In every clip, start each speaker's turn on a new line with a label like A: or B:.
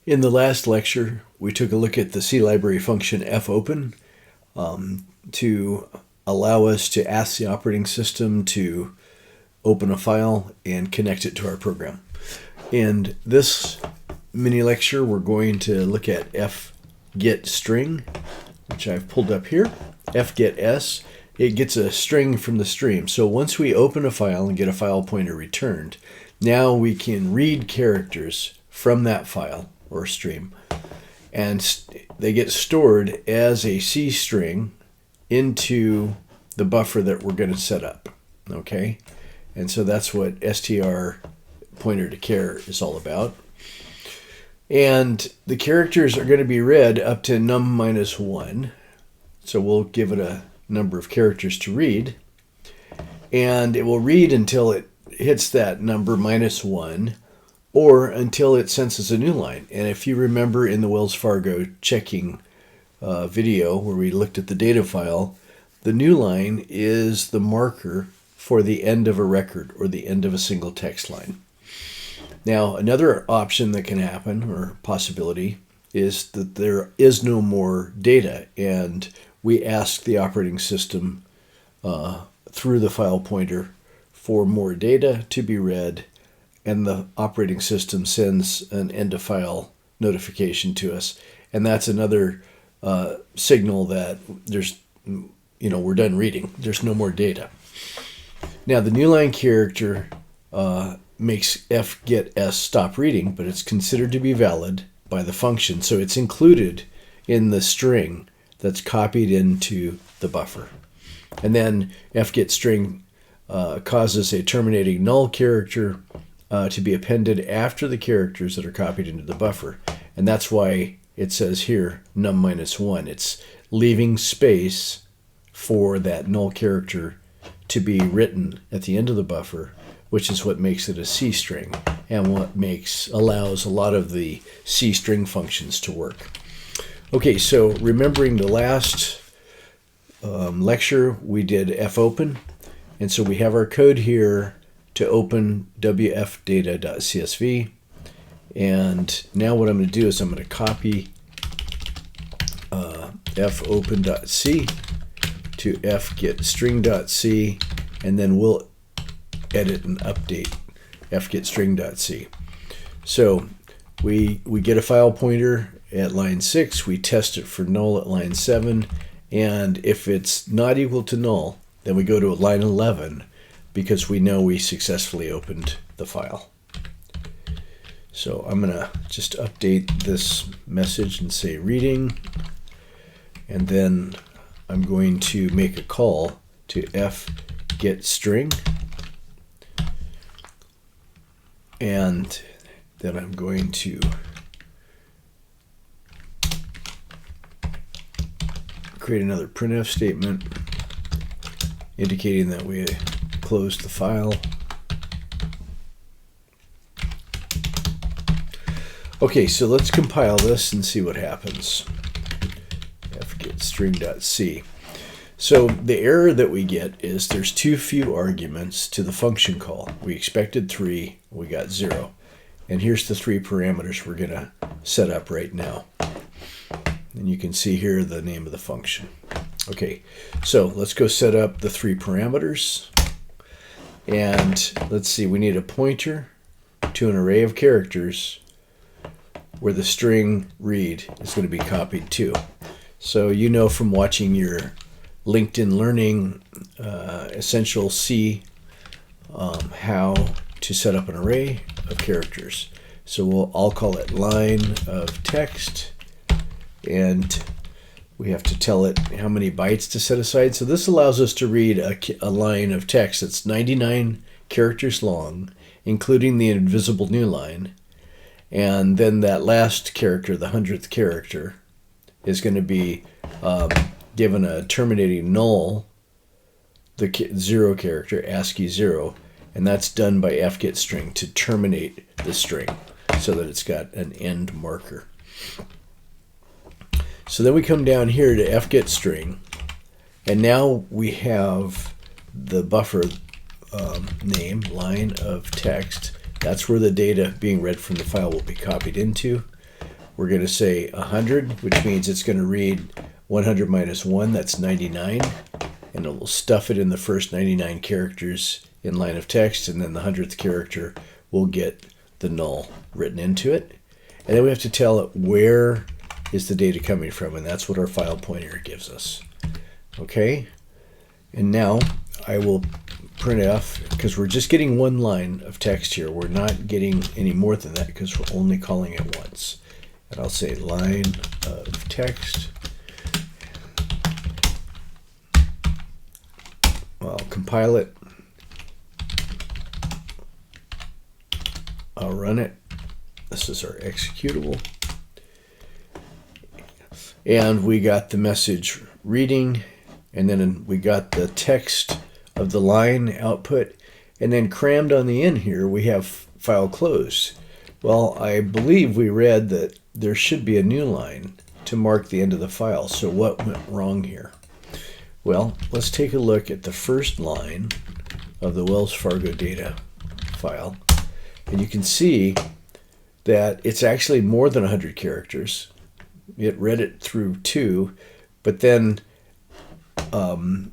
A: In the last lecture, we took a look at the C library function fopen to allow us to ask the operating system to open a file and connect it to our program. In this mini lecture, we're going to look at fgetString, which I've pulled up here. fgets, it gets a string from the stream. So once we open a file and get a file pointer returned, now we can read characters from that file or stream, and they get stored as a C string into the buffer that we're going to set up. Okay, and so that's what str pointer to char is all about. And the characters are going to be read up to num-1, so we'll give it a number of characters to read, and it will read until it hits that number -1, or until it senses a new line. And if you remember in the Wells Fargo checking video where we looked at the data file, the new line is the marker for the end of a record or the end of a single text line. Now, another option that can happen, or possibility, is that there is no more data, and we ask the operating system through the file pointer for more data to be read, and the operating system sends an end of file notification to us, and that's another signal that we're done reading. There's no more data. Now, the new line character makes fgets stop reading, but it's considered to be valid by the function, so it's included in the string that's copied into the buffer. And then fgetString causes a terminating null character to be appended after the characters that are copied into the buffer. And that's why it says here num-1. It's leaving space for that null character to be written at the end of the buffer, which is what makes it a C string and what allows a lot of the C string functions to work. Okay, so remembering the last lecture, we did fopen, and so we have our code here to open wfdata.csv. And now what I'm going to do is I'm going to copy fopen.c to fgetString.c, and then we'll edit and update fgetString.c. So we get a file pointer at line 6, we test it for null at line 7, and if it's not equal to null, then we go to line 11, because we know we successfully opened the file. So I'm going to just update this message and say reading, and then I'm going to make a call to fgetString, and then I'm going to create another printf statement indicating that we closed the file. Okay, so let's compile this and see what happens. fgetString.c. So the error that we get is there's too few arguments to the function call. We expected 3, we got 0. And here's the 3 parameters we're going to set up right now. And you can see here the name of the function. Okay, so let's go set up the 3 parameters. And let's see, we need a pointer to an array of characters where the string read is going to be copied to. So you know from watching your LinkedIn Learning Essential C how to set up an array of characters. So I'll call it line of text, and we have to tell it how many bytes to set aside. So this allows us to read a line of text that's 99 characters long, including the invisible new line. And then that last character, the 100th character, is going to be given a terminating null, the 0 character, ASCII 0, and that's done by fgetString to terminate the string so that it's got an end marker. So then we come down here to fgetString, and now we have the buffer name, line of text. That's where the data being read from the file will be copied into. we're going to say 100, which means it's going to read 100 minus 1, that's 99, and it will stuff it in the first 99 characters in line of text, and then the 100th character will get the null written into it. And then we have to tell it where is the data coming from, and that's what our file pointer gives us. Okay, and now I will printf, because we're just getting one line of text here. We're not getting any more than that because we're only calling it once. And I'll say line of text. I'll compile it. I'll run it. This is our executable. And we got the message reading, and then we got the text of the line output, and then crammed on the end here we have file closed. Well, I believe we read that there should be a new line to mark the end of the file. So what went wrong here? Well, let's take a look at the first line of the Wells Fargo data file, and you can see that it's actually more than 100 characters. It read it through 2, but then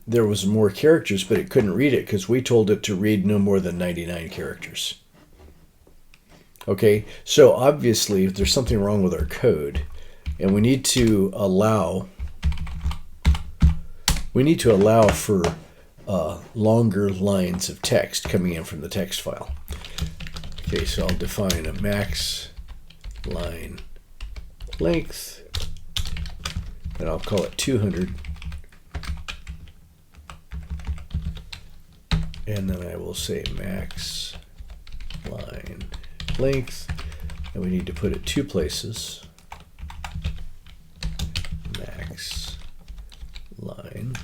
A: there was more characters, but it couldn't read it because we told it to read no more than 99 characters. Okay, so obviously there's something wrong with our code, and we need to allow for longer lines of text coming in from the text file. Okay, so I'll define a max line length, and I'll call it 200. And then I will say max line length, and we need to put it 2 places. Max line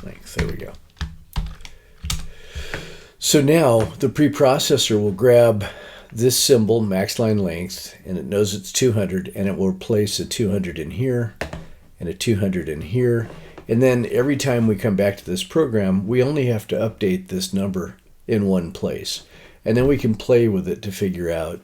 A: length. There we go. So now the preprocessor will grab this symbol, max line length, and it knows it's 200, and it will place a 200 in here and a 200 in here. And then every time we come back to this program, we only have to update this number in one place. And then we can play with it to figure out,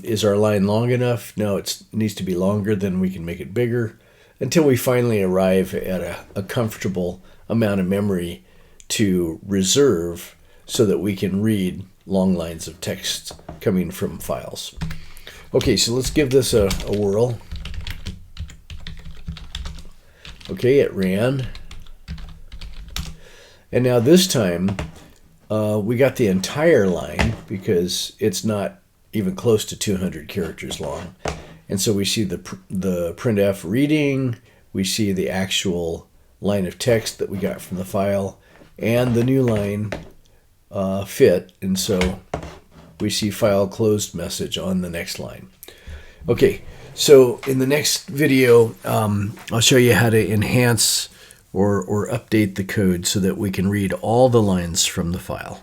A: is our line long enough? No, it needs to be longer, then we can make it bigger, until we finally arrive at a comfortable amount of memory to reserve so that we can read long lines of text coming from files. Okay, so let's give this a whirl. Okay, it ran. And now this time, we got the entire line because it's not even close to 200 characters long. And so we see the printf reading, we see the actual line of text that we got from the file, and the new line fit, and so we see file closed message on the next line. Okay, so in the next video, I'll show you how to enhance or update the code so that we can read all the lines from the file.